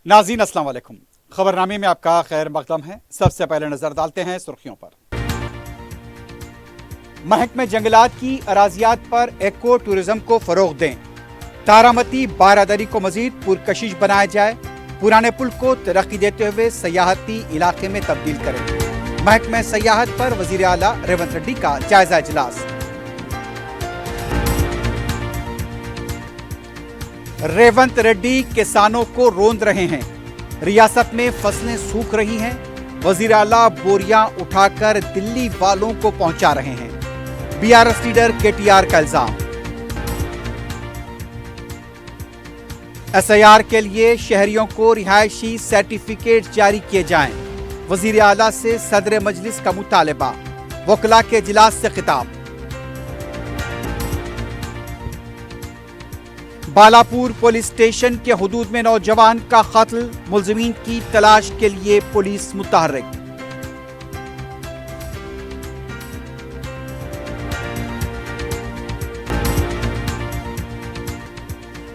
नाज़रीन अस्सलाम वालेकुम। खबरनामे में आपका खैर मकदम है। सबसे पहले नजर डालते हैं सुर्खियों पर। महकमे जंगलात की अराजियात पर एको टूरिज्म को फरोग दें। तारामती बारादरी को मजीद पुरकशिश बनाया जाए। पुराने पुल को तरक्की देते हुए सयाहती इलाके में तब्दील करें। महकमे सयाहत पर वजीर आला रेवंत रेड्डी का जायजा इजलास। रेवंत रेड्डी किसानों को रोंद रहे हैं। रियासत में फसलें सूख रही हैं। वजीर आला बोरियां उठाकर दिल्ली वालों को पहुंचा रहे हैं। बीआरएस लीडर केटीआर का इल्जाम। एसआईआर के लिए शहरियों को रिहायशी सर्टिफिकेट जारी किए जाएं। वजीर आला से सदर मजलिस का मुतालबा। वकला के इजलास से खिताब। बालापुर पुलिस स्टेशन के हुदूद में नौजवान का कत्ल। मुलजिमीन की तलाश के लिए पुलिस मुतहर्रिक।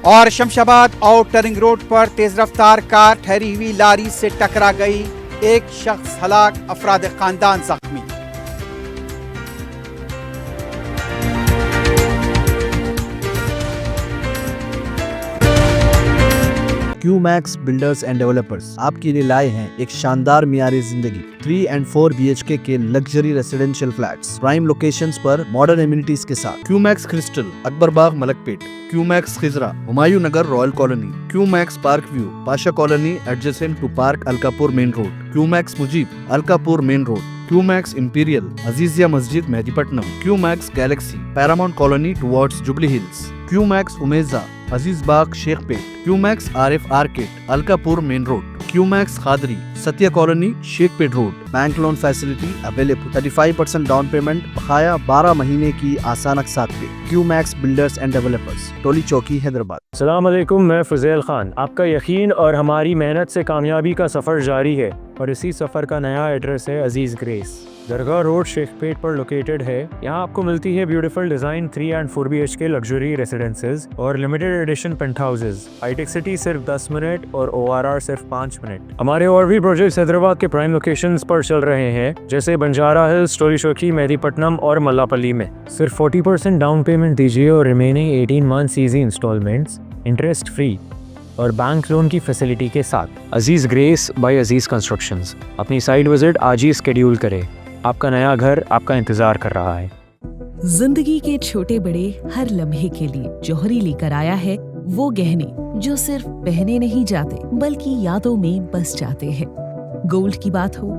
और शमशाबाद आउटर रिंग रोड पर तेज रफ्तार कार ठहरी हुई लारी से टकरा गई। एक शख्स हलाक, अफराद खानदान जख्मी। क्यूमैक्स बिल्डर्स एंड डेवलपर्स आपके लिए लाए हैं एक शानदार मियारी जिंदगी 3 and 4 BHK के luxury residential flats prime locations पर मॉडर्न एमिनिटीज के साथ। Qmax Crystal, Akbar Bagh, Malakpet. Qmax Khizra, Humayun Nagar, royal colony. Qmax park view, Pasha colony adjacent to park Alkapur main road. Qmax Mujeeb, Alkapur main road. Qmax imperial, Azizia Masjid, Mehdipatnam. Qmax Galaxy, Paramount colony towards jubilee hills. Qmax Umeja, Aziz Bagh, Shaikpet. Qmax RF arcade, Alkapur main road. Qmax Khadri, Satya colony, Shaikpet road. Bank loan facility available. 35% down payment, बकाया 12 महीने की आसान अक़सात पे। QMax builders and developers, टोली चौकी, हैदराबाद। अस्सलाम वालेकुम, मैं फुज़ैल खान। आपका यकीन और हमारी मेहनत से कामयाबी का सफ़र जारी है और इसी सफ़र का नया एड्रेस है अजीज़ ग्रेस। दरगाह रोड, शेखपेट पर लोकेटेड है। यहाँ आपको मिलती है beautiful design 3 and 4 BHK luxury residences और लिमिटेड एडिशन पेंट हाउसेज। हाईटेक सिटी सिर्फ 10 मिनट और ORR सिर्फ 5 मिनट। हमारे और भी प्रोजेक्ट्स हैदराबाद के प्राइम लोकेशंस पर चल रहे हैं, जैसे बंजारा हिल्स, टोली चौकी, मेहदीपट्टनम और मल्लापल्ली में। सिर्फ 40% डाउन पेमेंट दीजिए और remaining 18 months easy installments, interest free और बैंक लोन की फैसिलिटी के साथ। Aziz Grace by Aziz constructions. अपनी साइट विजिट आज ही स्केड्यूल करें। आपका नया घर आपका इंतजार कर रहा है। जिंदगी के छोटे बड़े हर लम्हे के लिए जौहरी लेकर आया है वो गहने जो सिर्फ पहने नहीं जाते बल्कि यादों में बस जाते हैं। गोल्ड की बात हो,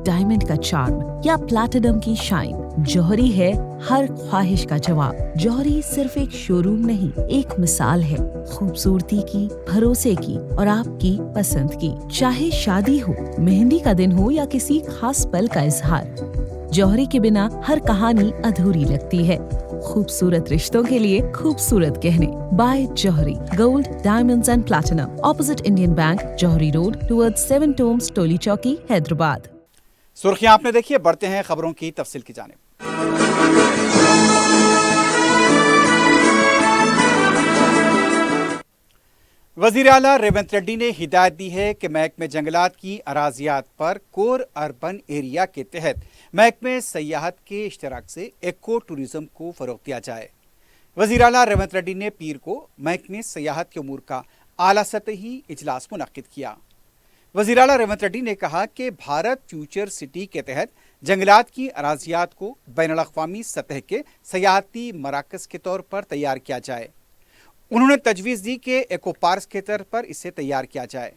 डायमंड का चार्म या प्लैटिनम की शाइन, जौहरी है हर ख्वाहिश का जवाब। जौहरी सिर्फ एक शोरूम नहीं, एक मिसाल है खूबसूरती की, भरोसे की और आपकी पसंद की। चाहे शादी हो, मेहंदी का दिन हो या किसी खास पल का इजहार, जौहरी के बिना हर कहानी अधूरी लगती है। खूबसूरत रिश्तों के लिए खूबसूरत गहने by Jouhari. Gold, diamonds and platinum, opposite Indian bank, Jouhari road towards 7 tombs, Toli Chowki, Hyderabad. सुर्खियां आपने देखी है, बढ़ते हैं खबरों की तफसील की जानिब। वजीर आला रेवंत रेड्डी ने हिदायत दी है कि महकमे जंगलात की अराजियात पर कोर अर्बन एरिया के तहत महकमे सयाहत के इश्तराक से एको टूरिज्म को फरोग दिया जाए। वजीर आला रेवंत रेड्डी ने पीर को महकमे सयाहत के उमूर का आला सतही इजलास मुनक्किद किया। वजीर आला रेवंत रेड्डी ने कहा कि भारत फ्यूचर सिटी के तहत जंगलात की अराजियात को बैनुल-अक़वामी सतह के सयाहती मराकज़ के तौर पर तैयार किया जाए। उन्होंने तजवीज़ दी कि एको पार्क के तौर पर इसे तैयार किया जाए।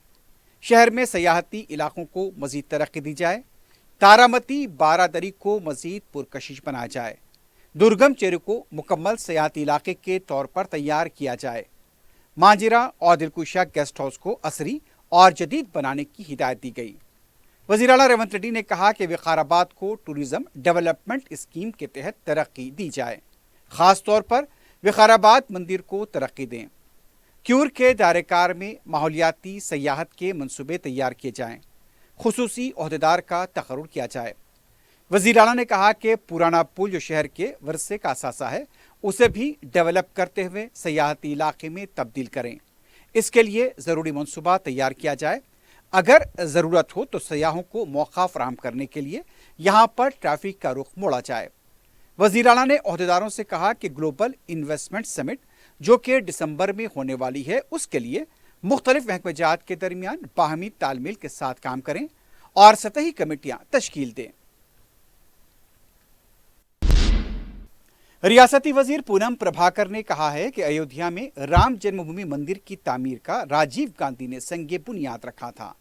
शहर में सयाहती इलाकों को मज़ीद तरक्की दी जाए। तारामती बारादरी को मज़ीद पुरकशिश बनाया जाए। दुर्गम चेरू को मुकम्मल सयाहती इलाके के तौर पर तैयार किया जाए। मांजिरा और दिलकुशा गेस्ट हाउस को असरी और जदीद बनाने की हिदायत दी गई। वज़ीर आला रेवंत रेड्डी ने कहा कि विकाराबाद को टूरिज्म डेवलपमेंट स्कीम के तहत तरक्की दी जाए। ख़ास तौर पर विकाराबाद मंदिर को तरक्की दें। क्यूर के दायरेकार में माहौलियाती सयाहत के मंसूबे तैयार किए जाएं। खुसूसी ओहदेदार का तकर्रुर किया जाए। वज़ीर आला ने कहा कि पुराना पुल जो शहर के वरसे का असासा है, उसे भी डेवलप करते हुए सयाहती इलाके में तब्दील करें। इसके लिए ज़रूरी मनसूबा तैयार किया जाए। अगर ज़रूरत हो तो सयाहों को मौका फराहम करने के लिए यहाँ पर ट्रैफिक का रुख मोड़ा जाए। वज़ीर आला ने ओहदेदारों से कहा कि ग्लोबल इन्वेस्टमेंट समिट जो कि दिसंबर में होने वाली है, उसके लिए मुख्तलिफ महकमेजात के दरमियान बाहमी तालमेल के साथ काम करें और सतही कमेटियां तश्कील दें। रियासती वजीर पूनम प्रभाकर ने कहा है कि अयोध्या में राम जन्मभूमि मंदिर की तामीर का राजीव गांधी ने संगे बुनियाद रखा था।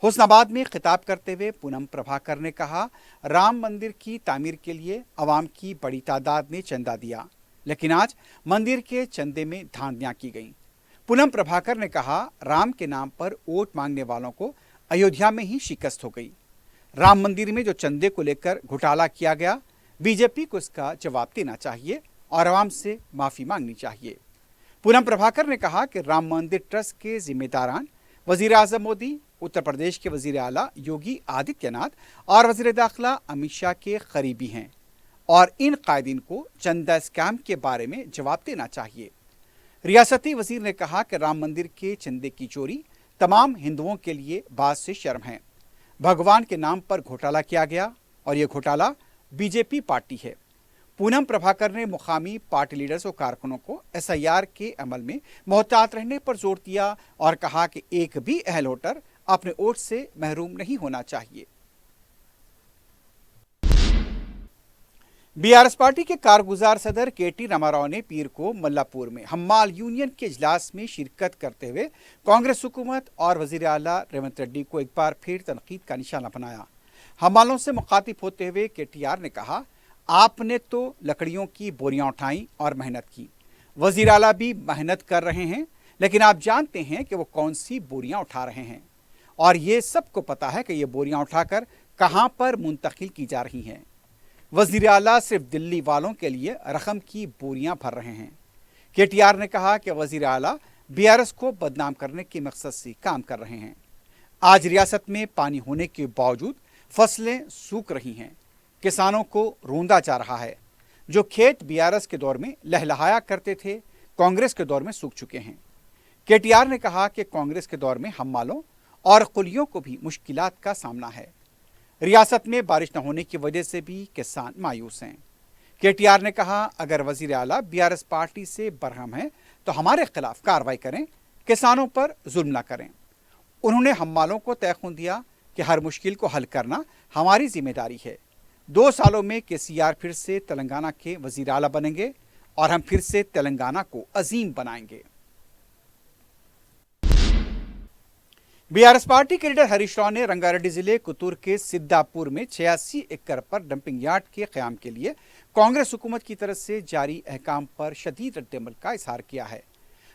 हुस्नाबाद में खिताब करते हुए पूनम प्रभाकर ने कहा, राम मंदिर की तामीर के लिए अवाम की बड़ी तादाद ने चंदा दिया, लेकिन आज मंदिर के चंदे में धांधलियां की गईं। पूनम प्रभाकर ने कहा, राम के नाम पर वोट मांगने वालों को अयोध्या में ही शिकस्त हो गई। राम मंदिर में जो चंदे को लेकर घोटाला किया गया, बीजेपी को इसका जवाब देना चाहिए और आवाम से माफ़ी मांगनी चाहिए। पूनम प्रभाकर ने कहा कि राम मंदिर ट्रस्ट के जिम्मेदारान वज़ीर आज़म मोदी, उत्तर प्रदेश के वज़ीर आला योगी आदित्यनाथ और वज़ीर दाखिला अमित शाह के करीबी हैं और इन कायदीन को चंदा स्कैम के बारे में जवाब देना चाहिए। रियासती वज़ीर ने कहा कि राम मंदिर के चंदे की चोरी तमाम हिंदुओं के लिए बात से शर्म है। भगवान के नाम पर घोटाला किया गया और ये घोटाला बीजेपी पार्टी है। पूनम प्रभाकर ने मुकामी पार्टी लीडर्स और कारकुनों को एसआईआर के अमल में मोहतात रहने पर जोर दिया और कहा कि एक भी अहल वोटर अपने वोट से महरूम नहीं होना चाहिए। बीआरएस पार्टी के कारगुजार सदर केटी रामाराव ने पीर को मल्लापुर में हम्माल यूनियन के इजलास में शिरकत करते हुए कांग्रेस हुकूमत और वजीर आला रेवंत रेड्डी को एक बार फिर तनकीद का निशाना बनाया। हम्मालों से मुखातिब होते हुए केटीआर ने कहा, आपने तो लकड़ियों की बोरियां उठाई और मेहनत की, वजीर आला भी मेहनत कर रहे हैं, लेकिन आप जानते हैं कि वो कौन सी बोरियां उठा रहे हैं और ये सबको पता है कि ये बोरियां उठाकर कहां पर मुंतकिल की जा रही हैं। वजीर आला सिर्फ दिल्ली वालों के लिए रकम की बोरियां भर रहे हैं। केटीआर ने कहा कि वजीर आला बीआरएस को बदनाम करने के मकसद से काम कर रहे हैं। आज रियासत में पानी होने के बावजूद फसलें सूख रही हैं, किसानों को रोंदा जा रहा है। जो खेत बीआरएस के दौर में लहलहाया करते थे, कांग्रेस के दौर में सूख चुके हैं। केटीआर ने कहा कि कांग्रेस के दौर में हम्मालों और कुलियों को भी मुश्किलात का सामना है। रियासत में बारिश न होने की वजह से भी किसान मायूस हैं। केटीआर ने कहा, अगर वजीर आला बीआरएस पार्टी से बरहम है तो हमारे खिलाफ कार्रवाई करें, किसानों पर जुल्म न करें। उन्होंने हम्मालों को तयखून दिया कि हर मुश्किल को हल करना हमारी जिम्मेदारी है। 2 सालों में केसीआर फिर से तेलंगाना के वजीर आला बनेंगे और हम फिर से तेलंगाना को अजीम बनाएंगे। बीआरएस पार्टी के लीडर हरीश राव ने रंगारेड्डी जिले कुतूर के सिद्धापुर में 86 एकड़ पर डंपिंग यार्ड के क़याम के लिए कांग्रेस हुकूमत की तरफ से जारी अहकाम पर शदीद रद्द-ए-अमल का इजहार किया है।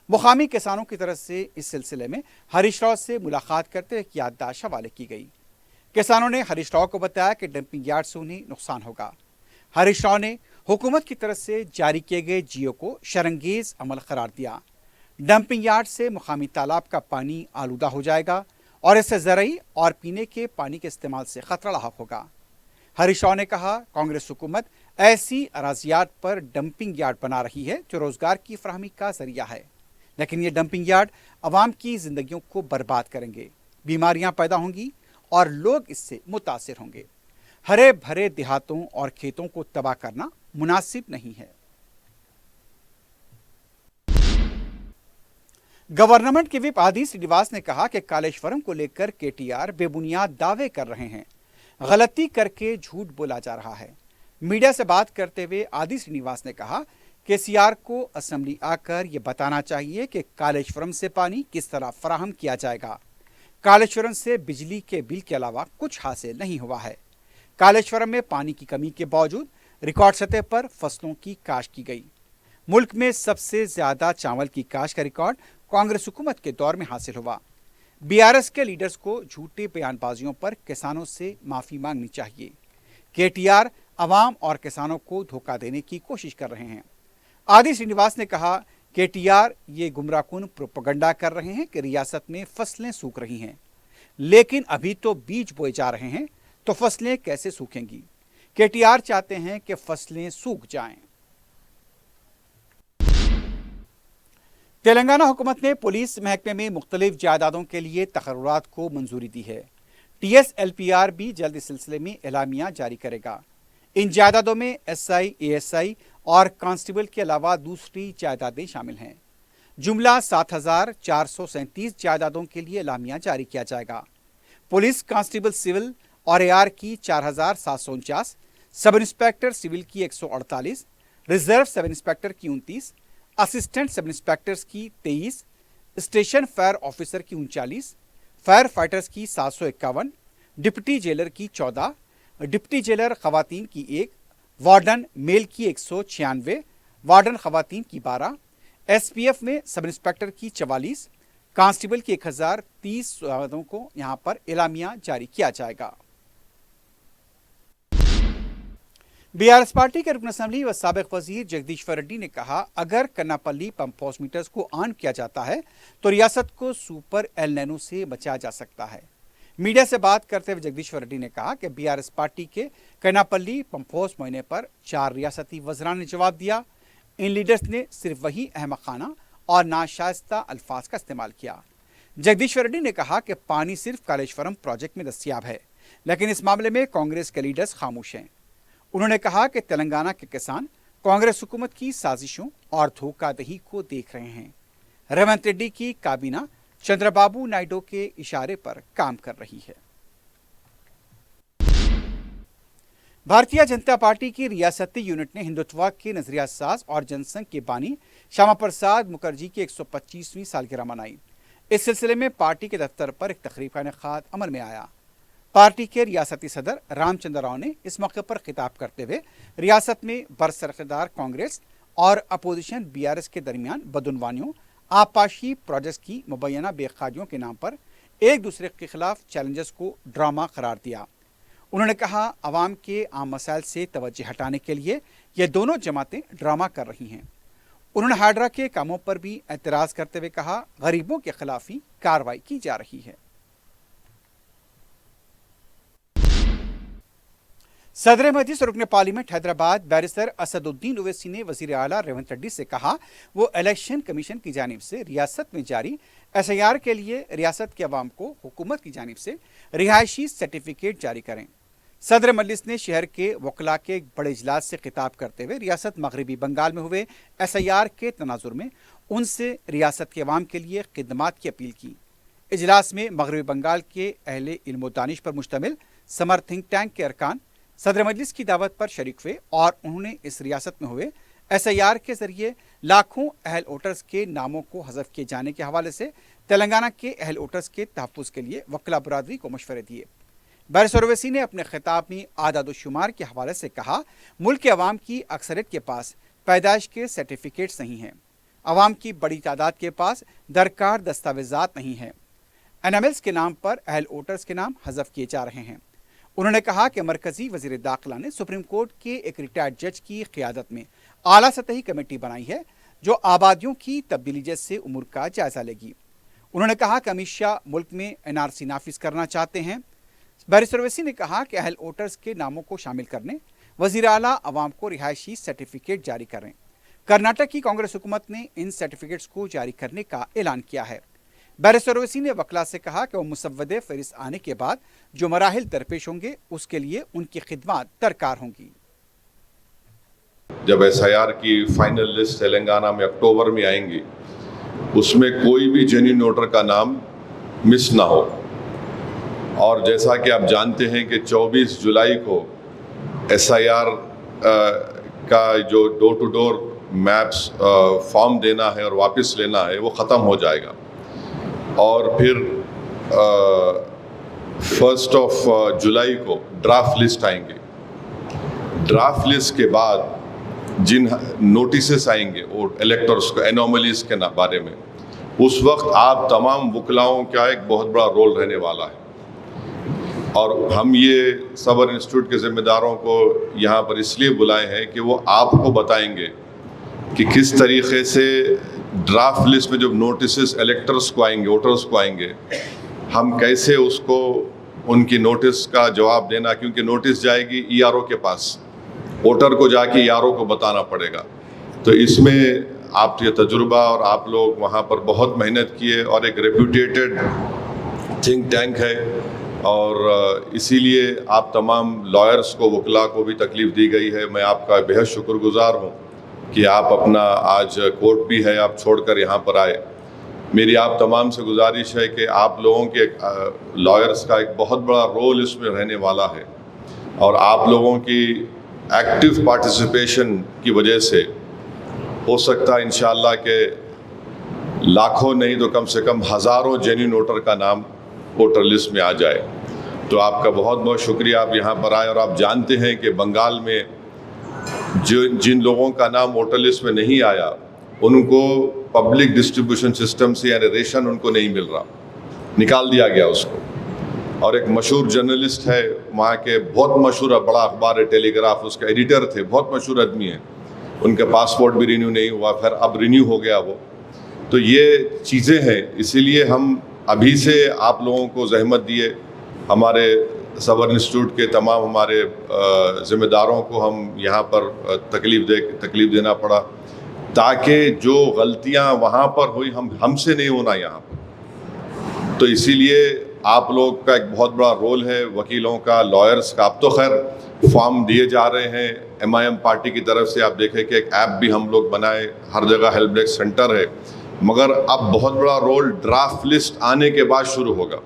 मुकामी किसानों की तरफ से इस सिलसिले में हरीश राव से मुलाकात करते हुए याददाश्त हवाले की गई। किसानों ने हरीश राव को बताया कि डंपिंग यार्ड से उन्हें नुकसान होगा। हरीश राव ने हुकूमत की तरफ से जारी किए गए जियो को शरंगेज अमल करार दिया। डंपिंग यार्ड से मुकामी तालाब का पानी आलूदा हो जाएगा और इससे ज़रई और पीने के पानी के इस्तेमाल से खतरा लाहक होगा। हरीश राव ने कहा, कांग्रेस हुकूमत ऐसी अराजियात पर डंपिंग यार्ड बना रही है जो रोजगार की फराहमी का जरिया है, लेकिन ये डंपिंग यार्ड अवाम की जिंदगियों को बर्बाद करेंगे, बीमारियां पैदा होंगी और लोग इससे मुतासिर होंगे। हरे भरे देहातों और खेतों को तबाह करना मुनासिब नहीं है। गवर्नमेंट के विप आदि श्रीनिवास ने कहा कि कालेश्वरम को लेकर केटीआर बेबुनियाद दावे कर रहे हैं, गलती करके झूठ बोला जा रहा है। मीडिया से बात करते हुए आदि श्रीनिवास ने कहा, केसीआर को असेंबली आकर ये बताना चाहिए कि कालेश्वरम से पानी किस तरह फराहम किया जाएगा। कालेश्वरम से बिजली के बिल के अलावा कुछ हासिल नहीं हुआ है। कालेश्वरम में पानी की कमी के बावजूद रिकॉर्ड सतह पर फसलों की काश्त की गई। मुल्क में सबसे ज्यादा चावल की काश्त का रिकॉर्ड कांग्रेस हुकूमत के दौर में हासिल हुआ। बीआरएस के लीडर्स को झूठी बयानबाजियों पर किसानों से माफी मांगनी चाहिए। केटीआर अवाम और किसानों को धोखा देने की कोशिश कर रहे हैं। आदि श्रीनिवास ने कहा, केटीआर ये गुमराहकुन प्रोपेगेंडा कर रहे हैं कि रियासत में फसलें सूख रही हैं, लेकिन अभी तो बीज बोए जा रहे हैं, तो फसलें कैसे सूखेंगी। केटीआर चाहते हैं कि फसलें सूख जाएं। तेलंगाना हुकूमत ने पुलिस महकमे में मुख्तलिफ जायदादों के लिए तकर्रुरात को मंजूरी दी है। TSLPR भी जल्द इस सिलसिले में एलामिया जारी करेगा। इन जायदादों में SI, ASI और कांस्टेबल के अलावा दूसरी जायदादें शामिल हैं। जुमला 7,437 जायदादों के लिए एलामिया जारी किया जाएगा। पुलिस कांस्टेबल सिविल और AR की 4,749, सब इंस्पेक्टर सिविल की 148, रिजर्व सब इंस्पेक्टर की 29, असिस्टेंट सब इंस्पेक्टर्स की 23, स्टेशन फायर ऑफिसर की 39, फायर फाइटर्स की 751, डिप्टी जेलर की 14, डिप्टी जेलर खवातीन की 1, वार्डन मेल की 196, वार्डन खवातीन की 12, SPF में सब इंस्पेक्टर की 44, कांस्टेबल की 1030 पदों को यहां पर एलामिया जारी किया जाएगा। BRS पार्टी के रुकन असम्बली व साबिक वजीर जगदीश्वर रेड्डी ने कहा, अगर कन्नापल्ली पंप हाउस मीटर्स को ऑन किया जाता है तो रियासत को सुपर एल नैनो से बचाया जा सकता है। मीडिया से बात करते हुए जगदीश्वर रेड्डी ने कहा कि BRS पार्टी के कन्नापल्ली पंप हाउस मुआयने पर 4 रियासती वज़रान ने जवाब दिया। इन लीडर्स ने सिर्फ वही अहमखाना और नाशाइस्ता अल्फाज का इस्तेमाल किया। जगदीश्वर रेड्डी ने कहा कि पानी सिर्फ कालेश्वरम प्रोजेक्ट में दस्तियाब है, लेकिन इस मामले में कांग्रेस के लीडर्स खामोश हैं। उन्होंने कहा कि तेलंगाना के किसान कांग्रेस हुकूमत की साजिशों और धोखाधड़ी को देख रहे हैं। रेवंत रेड्डी की काबीना चंद्रबाबू नायडू के इशारे पर काम कर रही है। भारतीय जनता पार्टी की रियासती यूनिट ने हिंदुत्व के नजरिया साज और जनसंघ के बानी श्यामा प्रसाद मुखर्जी की 125वीं सालगिरह मनाई। इस सिलसिले में पार्टी के दफ्तर पर एक तकरीब का इनेकाद अमल में आया। पार्टी के रियासती सदर रामचंद्र राव ने इस मौके पर खिताब करते हुए रियासत में बरसरकदार कांग्रेस और अपोजिशन BRS के दरमियान बदउनवानियों, आपाशी प्रोजेक्ट्स की मुबैना बेखाजियों के नाम पर एक दूसरे के खिलाफ चैलेंजेस को ड्रामा करार दिया। उन्होंने कहा, अवाम के आम मसाइल से तवज्जो हटाने के लिए ये दोनों जमातें ड्रामा कर रही हैं। उन्होंने हाइड्रा के कामों पर भी एतराज़ करते हुए कहा, गरीबों के खिलाफ ही कार्रवाई की जा रही है। सदर मजलिस और रुकन पार्लियामेंट हैदराबाद बैरिस्टर असदुद्दीन ओवैसी ने वजीर आला रेवंत रेड्डी से कहा वो इलेक्शन कमीशन की जानिब से रियासत में जारी SIR के लिए रियासत के अवाम को हुकूमत की जानिब से रिहायशी सर्टिफिकेट जारी करें। सदर मजलिस ने शहर के वकला के एक बड़े इजलास से खिताब करते हुए रियासत मगरबी बंगाल में हुए SIR के तनाजुर में उनसे रियासत के अवाम के लिए खिदमात की अपील की। इजलास में मगरबी बंगाल के अहले इल्म व दानिश पर मुश्तमिल समर थिंक टैंक के अरकान सदर मजलिस की दावत पर शरीक हुए और उन्होंने इस रियासत में हुए SIR के जरिए लाखों अहल वोटर्स के नामों को हज़फ किए जाने के हवाले से तेलंगाना के अहल वोटर्स के तहफ़्फ़ुज़ के लिए वकला बरादरी को मशवरे दिए। बैरिस्टर ओवैसी ने अपने खिताब में आदाद व शुमार के हवाले से कहा, मुल्क के अवाम की अक्सरियत के पास पैदाइश के सर्टिफिकेट्स नहीं हैं। अवाम की बड़ी तादाद के पास दरकार दस्तावेजात नहीं हैं। NMLs के नाम पर अहल वोटर्स के नाम हज़फ किए जा रहे हैं। उन्होंने कहा कि मरकजी वजीर दाखिला ने सुप्रीम कोर्ट के एक रिटायर्ड जज की क़ियादत में आला सतही कमेटी बनाई है जो आबादियों की तब्दीली जैसे उमूर का जायजा लेगी। उन्होंने कहा कि अमित शाह मुल्क में NRC नाफिज करना चाहते हैं। बैरिस्टर ओवैसी ने कहा कि अहल वोटर्स के नामों को शामिल करने वजीर आला अवाम को रिहायशी सर्टिफिकेट जारी करें। कर्नाटक की कांग्रेस हुकूमत ने इन सर्टिफिकेट्स को जारी करने का ऐलान किया है। बैरिस्टर ओवैसी ने वकला से कहा कि वो मुसव्वदे फहरिस्त आने के बाद जो मराहिल दरपेश होंगे उसके लिए उनकी खिदमत दरकार होंगी। जब SIR की फाइनल लिस्ट तेलंगाना में अक्टूबर में आएंगी, उसमें कोई भी जेन्युइन वोटर का नाम मिस ना हो। और जैसा कि आप जानते हैं कि 24 जुलाई को SIR का जो door to door maps form देना है और वापस लेना है वो ख़त्म हो जाएगा। और फिर 1 जुलाई को ड्राफ्ट लिस्ट आएंगे। ड्राफ्ट लिस्ट के बाद जिन नोटिसेस आएंगे वो इलेक्टर्स को एनोमलीज के बारे में, उस वक्त आप तमाम वकलाओं का एक बहुत बड़ा रोल रहने वाला है। और हम ये सबर इंस्टीट्यूट के ज़िम्मेदारों को यहाँ पर इसलिए बुलाए हैं कि वो आपको बताएंगे कि किस तरीक़े से ड्राफ्ट लिस्ट में जब नोटिस इलेक्टर्स को आएंगे, वोटर्स को आएंगे, हम कैसे उसको उनकी नोटिस का जवाब देना, क्योंकि नोटिस जाएगी ERO के पास, वोटर को जाके ERO को बताना पड़ेगा। तो इसमें आप ये तजुर्बा और आप लोग वहाँ पर बहुत मेहनत किए और एक रेप्यूटेटेड थिंक टैंक है और इसीलिए आप तमाम लॉयर्स को वकला को भी तकलीफ़ दी गई है। मैं आपका बेहद शुक्रगुजार हूँ कि आप अपना आज कोर्ट भी है आप छोड़कर यहाँ पर आए। मेरी आप तमाम से गुजारिश है कि आप लोगों के लॉयर्स का एक बहुत बड़ा रोल इसमें रहने वाला है और आप लोगों की एक्टिव पार्टिसिपेशन की वजह से हो सकता है इंशाअल्लाह के लाखों नहीं तो कम से कम हज़ारों जेन्युइन वोटर का नाम वोटर लिस्ट में आ जाए। तो आपका बहुत बहुत शुक्रिया, आप यहाँ पर आए और आप जानते हैं कि बंगाल में जिन लोगों का नाम वोटर लिस्ट में नहीं आया उनको पब्लिक डिस्ट्रीब्यूशन सिस्टम से यानी रेशन उनको नहीं मिल रहा, निकाल दिया गया उसको। और एक मशहूर जर्नलिस्ट है वहाँ के, बहुत मशहूर बड़ा अखबार है टेलीग्राफ, उसके एडिटर थे, बहुत मशहूर आदमी है, उनका पासपोर्ट भी रिन्यू नहीं हुआ, फिर अब रिन्यू हो गया वो। तो ये चीज़ें हैं, इसीलिए हम अभी से आप लोगों को जहमत दिए, हमारे सबर इंस्टीट्यूट के तमाम हमारे ज़िम्मेदारों को हम यहाँ पर तकलीफ़ देना पड़ा ताकि जो गलतियाँ वहाँ पर हुई हमसे नहीं होना यहाँ पर। तो इसीलिए आप लोग का एक बहुत बड़ा रोल है, वकीलों का, लॉयर्स का। अब तो खैर फॉर्म दिए जा रहे हैं MIM पार्टी की तरफ से, आप देखें कि एक ऐप भी हम लोग बनाए, हर जगह हेल्प डेस्क सेंटर है, मगर अब बहुत बड़ा रोल ड्राफ्ट लिस्ट आने के बाद शुरू होगा।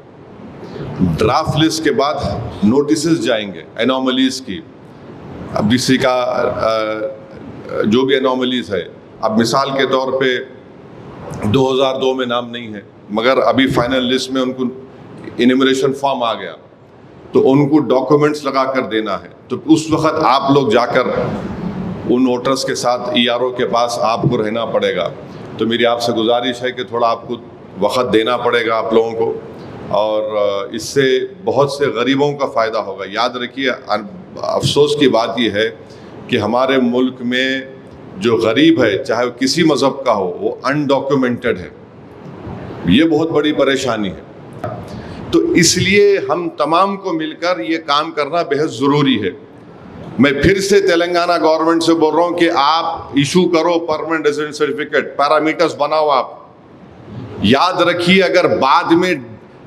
ड्राफ्ट लिस्ट के बाद नोटिसेस जाएंगे एनॉमलीज़ की, अब किसी का जो भी एनॉमलीज़ है, अब मिसाल के तौर पे 2002 में नाम नहीं है मगर अभी फाइनल लिस्ट में उनको इन्यूमरेशन फॉर्म आ गया तो उनको डॉक्यूमेंट्स लगा कर देना है, तो उस वक्त आप लोग जाकर उन वोटर्स के साथ ERO के पास आपको रहना पड़ेगा। तो मेरी आपसे गुजारिश है कि थोड़ा आपको वक्त देना पड़ेगा आप लोगों को और इससे बहुत से गरीबों का फ़ायदा होगा। याद रखिए, अफसोस की बात यह है कि हमारे मुल्क में जो गरीब है, चाहे वो किसी मज़हब का हो, वो अनडॉक्यूमेंटेड है, ये बहुत बड़ी परेशानी है। तो इसलिए हम तमाम को मिलकर ये काम करना बेहद ज़रूरी है। मैं फिर से तेलंगाना गवर्नमेंट से बोल रहा हूँ कि आप इशू करो परमानेंट रेजिडेंट सर्टिफिकेट, पैरामीटर्स बनाओ। आप याद रखिए, अगर बाद में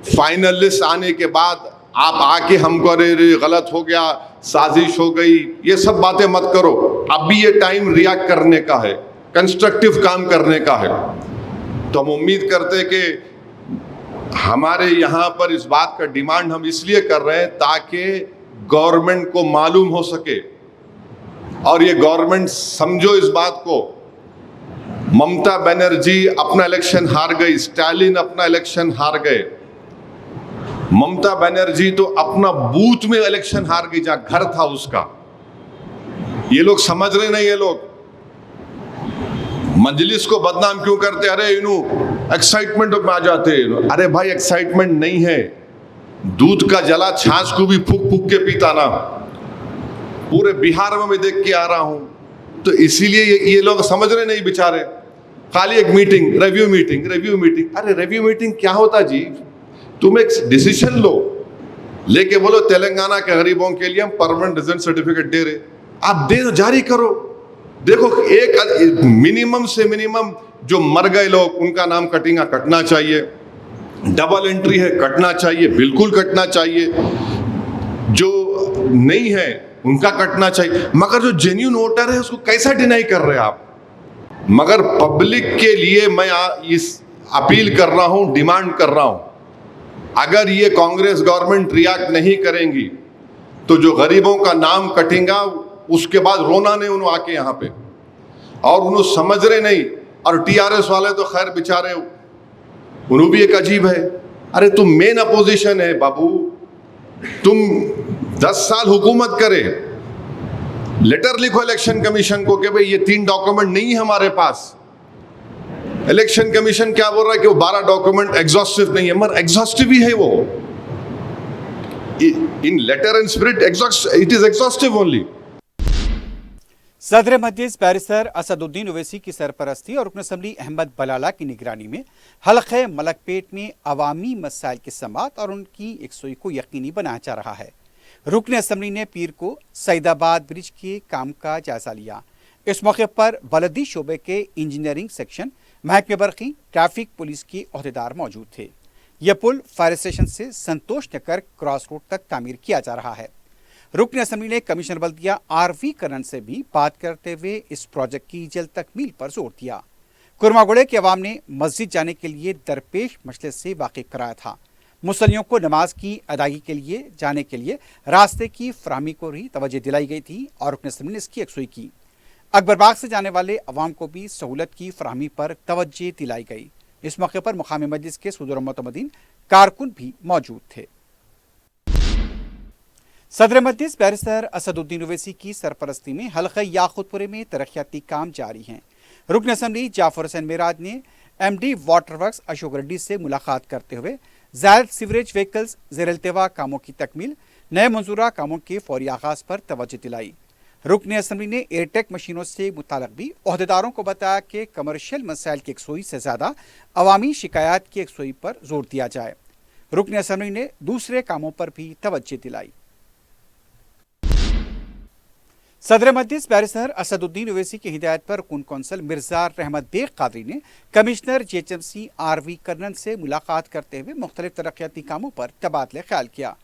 फाइनल लिस्ट आने के बाद आप आके हमको अरे गलत हो गया, साजिश हो गई, ये सब बातें मत करो। अभी ये टाइम रिएक्ट करने का है, कंस्ट्रक्टिव काम करने का है। तो हम उम्मीद करते कि हमारे यहाँ पर इस बात का डिमांड हम इसलिए कर रहे हैं ताकि गवर्नमेंट को मालूम हो सके और ये गवर्नमेंट समझो इस बात को। ममता बनर्जी अपना इलेक्शन हार गई, स्टालिन अपना इलेक्शन हार गए, ममता बनर्जी तो अपना बूथ में इलेक्शन हार गई जहां घर था उसका। ये लोग समझ रहे नहीं, ये लोग मजलिस को बदनाम क्यों करते? अरे इनू एक्साइटमेंट में आ जाते। अरे भाई एक्साइटमेंट नहीं है, दूध का जला छाछ को भी फूक फूक के पीता ना। पूरे बिहार में मैं देख के आ रहा हूं, तो इसीलिए ये लोग समझ रहे नहीं बेचारे। खाली एक मीटिंग, रिव्यू मीटिंग। अरे रिव्यू मीटिंग क्या होता जी? तुम एक डिसीजन लो, लेके बोलो तेलंगाना के गरीबों के लिए हम परमानेंट रेजिडेंट सर्टिफिकेट दे रहे, आप दे दो, जारी करो। देखो, एक मिनिमम से मिनिमम जो मर गए लोग उनका नाम कटना चाहिए, डबल एंट्री है कटना चाहिए, बिल्कुल कटना चाहिए, जो नहीं है उनका कटना चाहिए। मगर जो जेन्युइन वोटर है उसको कैसा डिनाई कर रहे हैं आप? मगर पब्लिक के लिए मैं इस अपील कर रहा हूं, डिमांड कर रहा हूं, अगर ये कांग्रेस गवर्नमेंट रिएक्ट नहीं करेंगी तो जो गरीबों का नाम कटेगा उसके बाद रोना नहीं उन्होंने आके यहाँ पे, और उन्होंने समझ रहे नहीं। और TRS वाले तो खैर बेचारे, उन्होंने भी एक अजीब है। अरे तुम मेन अपोजिशन है बाबू, तुम 10 साल हुकूमत करे, लेटर लिखो इलेक्शन कमीशन को कि भाई ये 3 डॉक्यूमेंट नहीं है हमारे पास। इलेक्शन कमीशन क्या बोल रहा है कि वो 12 डॉक्यूमेंट एग्जॉस्टिव नहीं है, मगर एग्जॉस्टिव ही है वो। In letter and spirit it is exhaustive only. सदर मजलिस बैरिस्टर असदुद्दीन ओवैसी की सरपरस्ती और रुकन असम्बली अहमद बलाला की निगरानी में हलक़े मलकपेट में अवामी मसाइल की समाअत और उनकी यकसुई को यकीनी बनाया जा रहा है। रुकन असम्बली ने पीर को सईदाबाद ब्रिज के काम का जायजा लिया। इस मौके पर बलदी शोबे के इंजीनियरिंग सेक्शन, महकमे बरकी, ट्रैफिक पुलिस के अहदेदार मौजूद थे। यह पुल फायर स्टेशन से संतोष नगर क्रॉस रोड तक तामीर किया जा रहा है। रुकन असम्बली ने कमिश्नर बल्दिया आरवी करन से भी बात करते हुए इस प्रोजेक्ट की जल्द तकमील पर जोर दिया। कुरमागुड़े के अवाम ने मस्जिद जाने के लिए दरपेश मसले से वाकिफ कराया था। मुसल्लियों को नमाज की अदायगी के लिए जाने के लिए रास्ते की फराहमी को भी तवज्जो दिलाई गई थी और रुकन असम्बली ने इसकी यकसुई की। अकबरबाग से जाने वाले अवाम को भी सहूलत की फराहमी पर तवज्जो दिलाई गई। इस मौके पर मुकामी मजलिस के सदर मुतमदीन कारकुन भी मौजूद थे। सदर मजलिस बैरिस्टर असदुद्दीन ओवैसी की सरपरस्ती में हल्का याकुतपुरे में तरक्याती काम जारी हैं। रुकन असम्बली जाफर हुसैन मेराज ने MD water works Ashok Reddy से मुलाकात करते हुए ज़ायद सीवरेज व्हीकल्स ज़ेर-ए-इल्तिवा कामों की तकमील, नए मंजूरा कामों के फौरी आगाज पर तवज्जो दिलाई। रुकन असम्बली ने एयरटेक मशीनों से मुताल्लिक़ भी अहदेदारों को बताया कि कमर्शियल मसाइल की यकसुई से ज़्यादा अवामी शिकायत की यकसुई पर जोर दिया जाए। रुकन असम्बली ने दूसरे कामों पर भी तवज्जो दिलाई। सदर मजलिस बैरिस्टर असदुद्दीन ओवैसी की हिदायत पर रुकन कौंसल मिर्जा रहमत बेग कादरी ने कमिश्नर JHMC आरवी करनन से मुलाकात करते हुए मुख्तलिफ तरक्याती कामों पर तबादले ख्याल किया।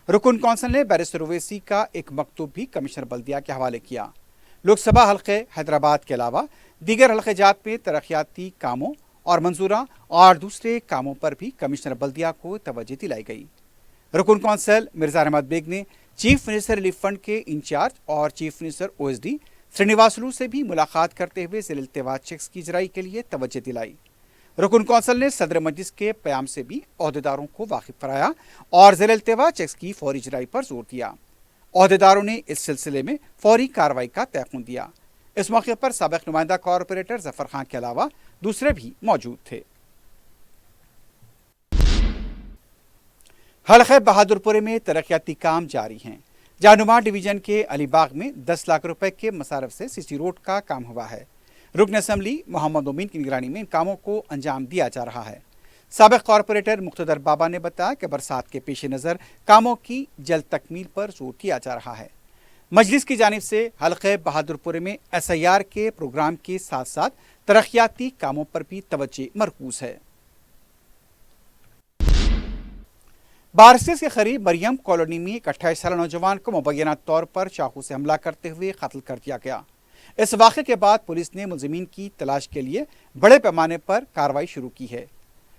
रुकन कौंसल ने बैरिस्टर ओवैसी का एक मकतूब भी कमिश्नर बल्दिया के हवाले किया। लोकसभा हल्के हैदराबाद के अलावा दीगर हल्के जात में तरक्याती कामों और मंजूरा और दूसरे कामों पर भी कमिश्नर बल्दिया को तवज्जो दिलाई गई। रुकन कौंसल मिर्जा रहमत बेग ने चीफ मिनिस्टर रिलीफ फंड के इंचार्ज और चीफ मिनिस्टर OSD श्रीनिवासलू से भी मुलाकात करते हुए ज़ेर-ए-इल्तिवा चेक्स की इजराई के लिए तवज्जो दिलाई। रुकन कौंसल ने सदर मजलिस के प्याम से भी अहदेदारों को वाकिफ कराया और ज़ेर-ए-इल्तिवा चेक्स की फौरी इजराई पर जोर दिया। अहदेदारों ने इस सिलसिले में फौरी कार्रवाई का तयक़ुन दिया। इस मौके पर साबिक़ नुमाइंदा कॉरपोरेटर जफर खान के अलावा दूसरे भी मौजूद थे। हल्के बहादुरपुरे में तरक्याती काम जारी हैं। जानुमा डिवीजन के अलीबाग में 10 लाख रुपए के मसारफ से सीसी रोड का काम हुआ है। रुकन असम्बली मोहम्मद उमीन की निगरानी में इन कामों को अंजाम दिया जा रहा है। साबिक़ कॉरपोरेटर मुख्तदर बाबा ने बताया कि बरसात के पेश नज़र कामों की जल्द तकमील पर जोर दिया जा रहा है। मजलिस की जानिब से हल्के बहादुरपुरे में SIR के प्रोग्राम के साथ साथ तरक्याती कामों पर भी तवज्जो मरकूज है। बारसिस के करीब मरियम कॉलोनी में एक 28 साल नौजवान को मुबैना तौर पर चाकू से हमला करते हुए कत्ल कर दिया गया। इस वाक़े के बाद पुलिस ने मुलज़िमीन की तलाश के लिए बड़े पैमाने पर कार्रवाई शुरू की है।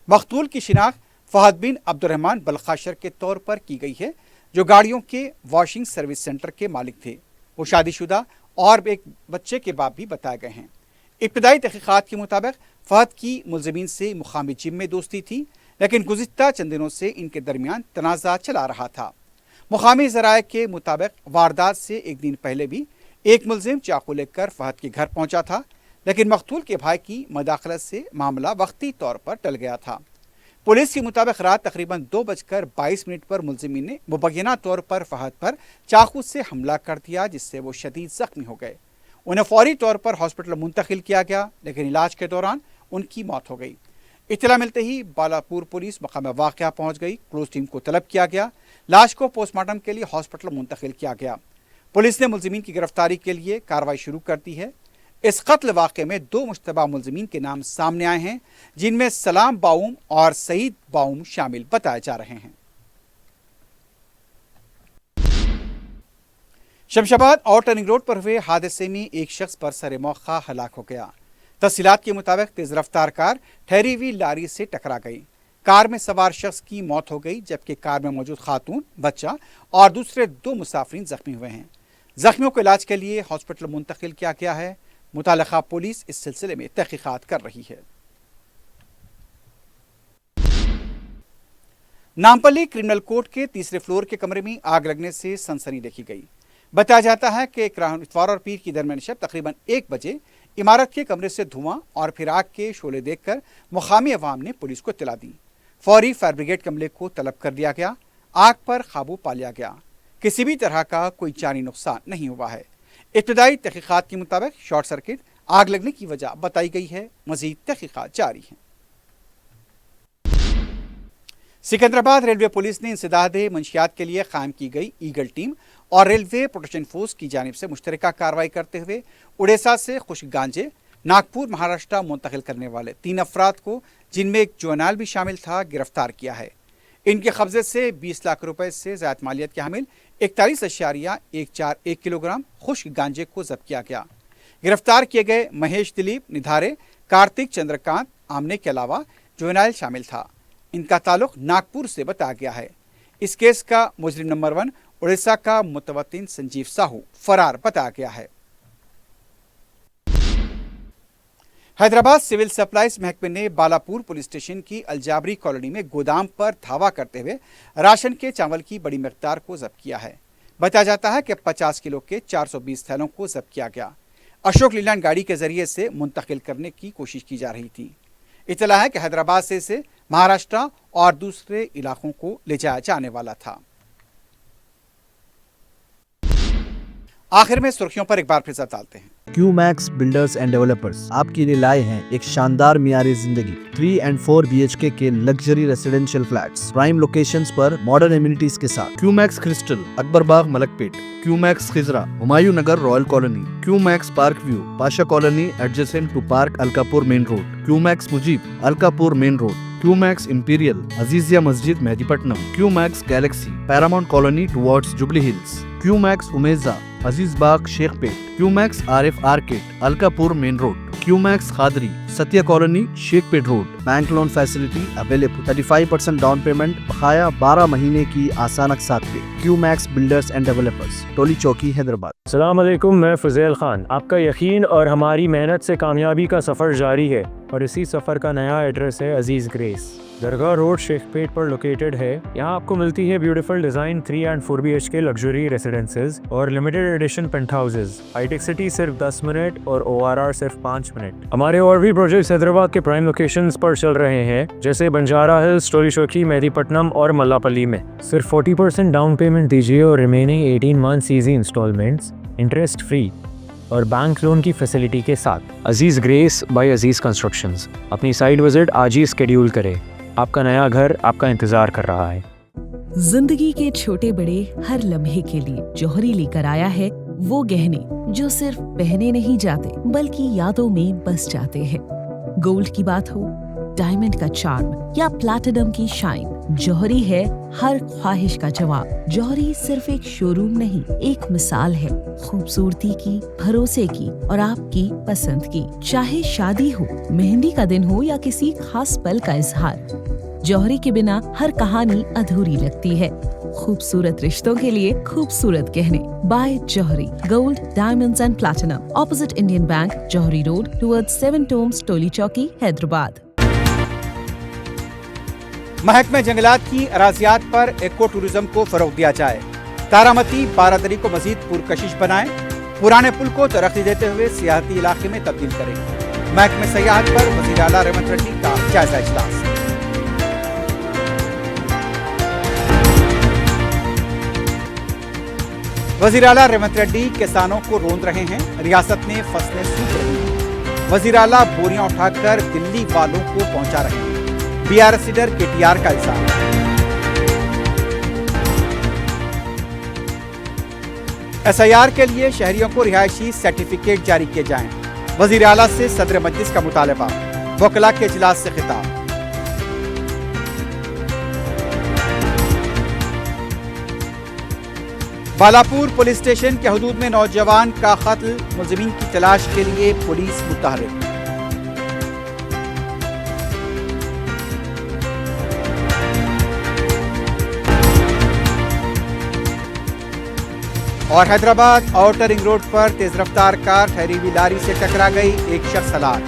मक़तूल की शिनाख्त फ़हद बिन अब्दुर्रहमान बलखाशर के तौर पर की गई है, जो गाड़ियों के वॉशिंग सर्विस सेंटर के मालिक थे। वो शादीशुदा और एक बच्चे के बाप भी बताए गए हैं। इब्तदाई तहक़ीक़ात के मुताबिक फ़हद की मुलज़िमीन से मुक़ामी जिम में दोस्ती थी, लेकिन गुज़िश्ता चंद दिनों से इनके दरमियान तनाज़ा चला रहा था। मुक़ामी ज़राए के मुताबिक वारदात से एक दिन पहले भी एक मुलजिम चाकू लेकर फ़हद के घर पहुंचा था, लेकिन मक़तूल के भाई की मदाखलत से मामला वक्ती तौर पर टल गया था। पुलिस के मुताबिक रात तकरीबन 2:22 पर मुलजिमीन ने मुबैना तौर पर फ़हद पर चाकू से हमला कर दिया, जिससे वो शदीद ज़ख्मी हो गए। उन्हें फौरी तौर पर हॉस्पिटल मुंतकिल किया गया, लेकिन इलाज के दौरान उनकी मौत हो गई। इत्तला मिलते ही बालापुर पुलिस मकाम वाक़या पहुंच गई। क्लोज टीम को तलब किया गया। लाश को पोस्टमार्टम के लिए हॉस्पिटल मुंतकिल किया गया। पुलिस ने मुलजिमीन की गिरफ्तारी के लिए कार्रवाई शुरू कर दी है। इस कत्ल वाक़े में 2 मुश्तबा मुलजिमीन के नाम सामने आए हैं, जिनमें सलाम बाउम और सईद बाउम शामिल बताए जा रहे हैं। शमशाबाद और टर्निंग रोड पर हुए हादसे में एक शख्स पर सरे मौका हलाक हो गया। तफसीलात के मुताबिक तेज रफ्तार कार ठहरी हुई लारी से टकरा गई। कार में सवार शख्स की मौत हो गई, जबकि कार में मौजूद खातून, बच्चा और दूसरे 2 मुसाफिरीन जख्मी हुए हैं। जख्मियों को इलाज के लिए हॉस्पिटल मुंतकिल किया गया है। मुताल्लिक़ा पुलिस इस सिलसिले में तहक़ीक़ात कर रही है। नामपल्ली क्रिमिनल कोर्ट के तीसरे फ्लोर के कमरे में आग लगने से सनसनी देखी गई। बताया जाता है कि इतवार और पीर की दरमियान शब तकरीबन 1 बजे इमारत के कमरे से धुआं और फिर आग के शोले देखकर मुकामी अवाम ने पुलिस को इत्तला दी। फौरी फायर ब्रिगेड के अमले को तलब कर दिया गया। आग पर काबू पा लिया गया। किसी भी तरह का कोई जानी नुकसान नहीं हुआ है। इब्तदाई तहक़ीक़ात के मुताबिक शॉर्ट सर्किट आग लगने की वजह बताई गई है। मज़ीद तहक़ीक़ात जारी हैं। सिकंदराबाद रेलवे पुलिस ने इंसदाद मंशियात के लिए कायम की गई ईगल टीम और रेलवे प्रोटेक्शन फोर्स की जानिब से मुश्तरका कार्रवाई करते हुए उड़ीसा से खुश गांजे नागपुर महाराष्ट्र मुंतकिल करने वाले 3 अफराद को, जिनमें एक जुवेनाइल भी शामिल था, गिरफ्तार किया है। इनके कब्जे से 20 लाख रुपए से ज़्यादा मालियत के हामिल 41.141 किलोग्राम खुश्क गांजे को जब्त किया गया। गिरफ्तार किए गए महेश दिलीप निधारे, कार्तिक चंद्रकांत आमने के अलावा जुवेनाइल शामिल था। इनका ताल्लुक नागपुर से बताया गया है। इस केस का मुजरिम नंबर 1 उड़ीसा का मुतवत्तिन संजीव साहू फरार बताया गया है। हैदराबाद सिविल सप्लाईज महकमे ने बालापुर पुलिस स्टेशन की अलजाबरी कॉलोनी में गोदाम पर धावा करते हुए राशन के चावल की बड़ी मिकदार को जब्त किया है। बताया जाता है कि 50 किलो के 420 थैलों को जब्त किया गया। अशोक लीलैंड गाड़ी के जरिए से मुंतकिल करने की कोशिश की जा रही थी। इतला है कि हैदराबाद से इसे महाराष्ट्र और दूसरे इलाकों को ले जाया जाने वाला था। आखिर में सुर्खियों पर एक बार फिर से डालते हैं। क्यूमैक्स बिल्डर्स एंड डेवलपर्स आपके लिए लाए हैं एक शानदार मियारी जिंदगी 3 and 4 BHK के luxury residential flats prime locations पर मॉडर्न एमिनिटीज के साथ। Qmax crystal Akbarbagh Malakpet, Qmax Khizra Humayun Nagar royal colony, Qmax park view Pasha colony adjacent to park Alkapur main road, Qmax Mujeeb Alkapur main road, Qmax imperial Azizia Masjid Mehdipatnam, Qmax Galaxy Paramount colony towards jubilee hills, Qmax Umeja Aziz Bagh Shaikpet, Qmax RF arcade Alkapur main road, Qmax Khadri Satya colony Shaikpet road. Bank loan facility available. 35% down payment बकाया 12 महीने की आसान अक़सात पे। QMax builders and developers, टोली चौकी, हैदराबाद। अस्सलाम वालेकुम, मैं फज़ेल खान। आपका यकीन और हमारी मेहनत से कामयाबी का सफ़र जारी है और इसी सफ़र का नया एड्रेस है अजीज़ ग्रेस। दरगाह रोड शेखपेट पर लोकेटेड है। यहाँ आपको मिलती है beautiful design 3 and 4 BHK luxury residences और लिमिटेड एडिशन पेंट हाउसेज। हाईटेक सिटी सिर्फ 10 मिनट और ORR सिर्फ 5 मिनट। हमारे और भी प्रोजेक्ट्स हैदराबाद के प्राइम लोकेशंस पर चल रहे हैं, जैसे बंजारा हिल्स, टोली चौकी, मेहदीपट्टनम और मल्लापल्ली में। सिर्फ 40% डाउन पेमेंट दीजिए और remaining 18 months easy installments interest free और बैंक लोन की फैसिलिटी के साथ। Aziz Grace by Aziz constructions. अपनी साइट विजिट आज ही स्केड्यूल करें। आपका नया घर आपका इंतजार कर रहा है। जिंदगी के छोटे बड़े हर लम्हे के लिए जौहरी लेकर आया है वो गहने जो सिर्फ पहने नहीं जाते बल्कि यादों में बस जाते हैं। गोल्ड की बात हो, डायमंड का चार्म या प्लैटिनम की शाइन, जौहरी है हर ख्वाहिश का जवाब। जौहरी सिर्फ एक शोरूम नहीं, एक मिसाल है खूबसूरती की, भरोसे की और आपकी पसंद की। चाहे शादी हो, मेहंदी का दिन हो या किसी खास पल का इजहार, जौहरी के बिना हर कहानी अधूरी लगती है। खूबसूरत रिश्तों के लिए खूबसूरत गहने by Jouhari. Gold, diamonds and platinum, opposite Indian bank, Jouhari road towards 7 tombs, Toli Chowki, Hyderabad. महकमे जंगलात की अराजियात पर एको टूरिज्म को फरोग दिया जाए। तारामती बारादरी को मजीद पुरकशिश बनाएं। पुराने पुल को तरक्की देते हुए सियाहती इलाके में तब्दील करें। महकमे सयाहत पर वज़ीर आला रेवंत रेड्डी का जायजा इजलास। वज़ीर आला रेवंत रेड्डी किसानों को रोंद रहे हैं। रियासत में फसलें सूख रही हैं। वज़ीर आला बोरियां उठाकर दिल्ली वालों को पहुंचा रहे हैं। BRS लीडर KTR का इल्जाम। SIR के लिए शहरियों को रिहायशी सर्टिफिकेट जारी किए जाएं। वज़ीर आला से सदर मजलिस का मुतालबा। वकला के इजलास से खिताब। बालापुर पुलिस स्टेशन के हदूद में नौजवान का कत्ल, मुलजिमीन की तलाश के लिए पुलिस मुतहर्रिक। और हैदराबाद आउटर रिंग रोड पर तेज रफ्तार कार ठहरी हुई लारी से टकरा गई, एक शख्स हलाक।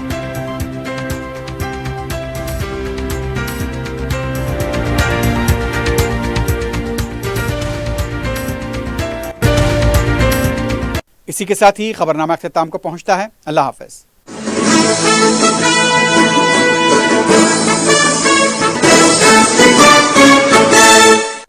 इसी के साथ ही खबरनामा अख्ताम को पहुंचता है। अल्लाह हाफ़िज़।